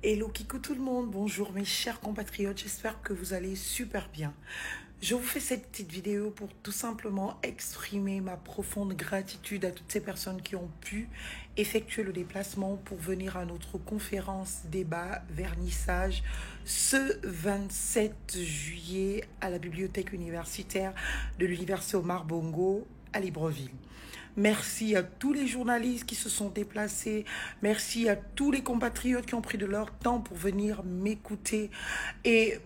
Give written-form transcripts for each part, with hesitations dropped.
Hello Kikou tout le monde, bonjour mes chers compatriotes, j'espère que vous allez super bien. Je vous fais cette petite vidéo pour tout simplement exprimer ma profonde gratitude à toutes ces personnes qui ont pu effectuer le déplacement pour venir à notre conférence débat vernissage ce 27 juillet à la bibliothèque universitaire de l'Université Omar Bongo à Libreville. Merci à tous les journalistes qui se sont déplacés. Merci à tous les compatriotes qui ont pris de leur temps pour venir m'écouter et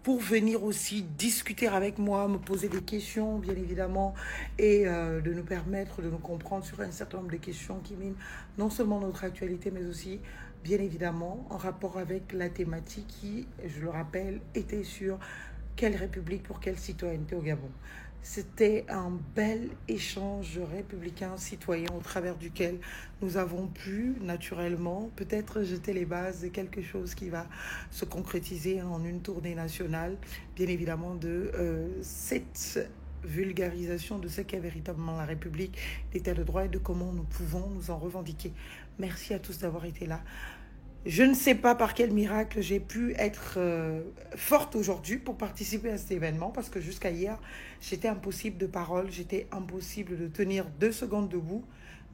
pour venir aussi discuter avec moi, me poser des questions, bien évidemment, et de nous permettre de nous comprendre sur un certain nombre de questions qui minent non seulement notre actualité, mais aussi, bien évidemment, en rapport avec la thématique qui, je le rappelle, était sur quelle république pour quelle citoyenneté au Gabon. C'était un bel échange républicain-citoyen au travers duquel nous avons pu naturellement peut-être jeter les bases de quelque chose qui va se concrétiser en une tournée nationale, bien évidemment de cette vulgarisation de ce qu'est véritablement la République, l'état de droit et de comment nous pouvons nous en revendiquer. Merci à tous d'avoir été là. Je ne sais pas par quel miracle j'ai pu être forte aujourd'hui pour participer à cet événement parce que jusqu'à hier, j'étais impossible de parole, j'étais impossible de tenir 2 secondes debout.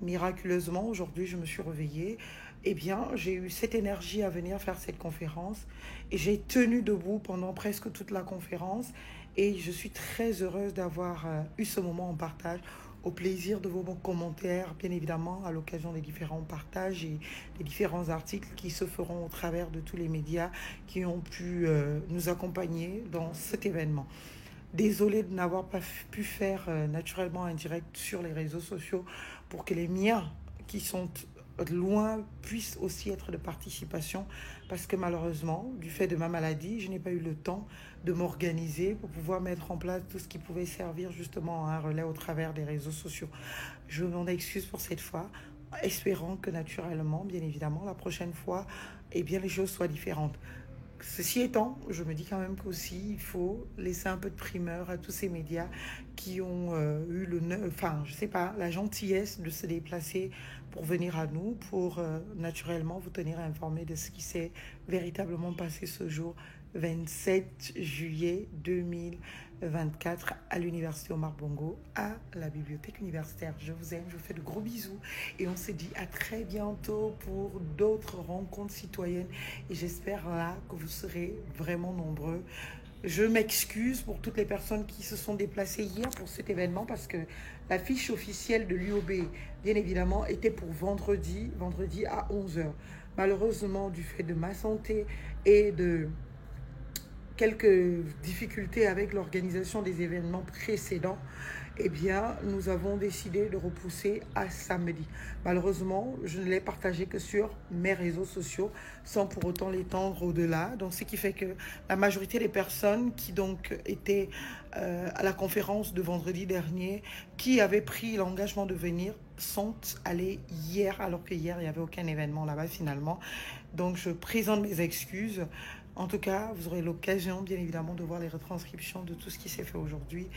Miraculeusement, aujourd'hui, je me suis réveillée. Eh bien, j'ai eu cette énergie à venir faire cette conférence et j'ai tenu debout pendant presque toute la conférence et je suis très heureuse d'avoir eu ce moment en partage. Au plaisir de vos commentaires, bien évidemment, à l'occasion des différents partages et des différents articles qui se feront au travers de tous les médias qui ont pu nous accompagner dans cet événement. Désolée de n'avoir pas pu faire naturellement un direct sur les réseaux sociaux pour que les miens qui sont loin puissent aussi être de participation parce que malheureusement, du fait de ma maladie, je n'ai pas eu le temps de m'organiser pour pouvoir mettre en place tout ce qui pouvait servir justement à un relais au travers des réseaux sociaux. Je m'en excuse pour cette fois, espérant que naturellement, bien évidemment, la prochaine fois, eh bien, les choses soient différentes. Ceci étant, je me dis quand même qu'aussi, il faut laisser un peu de primeur à tous ces médias qui ont eu je sais pas, la gentillesse de se déplacer pour venir à nous, pour naturellement vous tenir informé de ce qui s'est véritablement passé ce jour 27 juillet 2024 à l'Université Omar Bongo, à la bibliothèque universitaire. Je vous aime, je vous fais de gros bisous et on se dit à très bientôt pour d'autres rencontres citoyennes et j'espère là que vous serez vraiment nombreux. Je m'excuse pour toutes les personnes qui se sont déplacées hier pour cet événement parce que l'affiche officielle de l'UOB, bien évidemment, était pour vendredi à 11h. Malheureusement, du fait de ma santé et de quelques difficultés avec l'organisation des événements précédents, eh bien, nous avons décidé de repousser à samedi. Malheureusement, je ne l'ai partagé que sur mes réseaux sociaux, sans pour autant l'étendre au-delà. Donc, ce qui fait que la majorité des personnes qui donc étaient à la conférence de vendredi dernier, qui avaient pris l'engagement de venir, sont allées hier, alors que hier, il n'y avait aucun événement là-bas finalement. Donc, je présente mes excuses. En tout cas, vous aurez l'occasion, bien évidemment, de voir les retranscriptions de tout ce qui s'est fait aujourd'hui.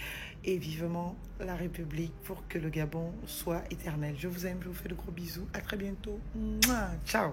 Et vivement la République pour que le Gabon soit éternel. Je vous aime, je vous fais de gros bisous. À très bientôt. Mouah, ciao.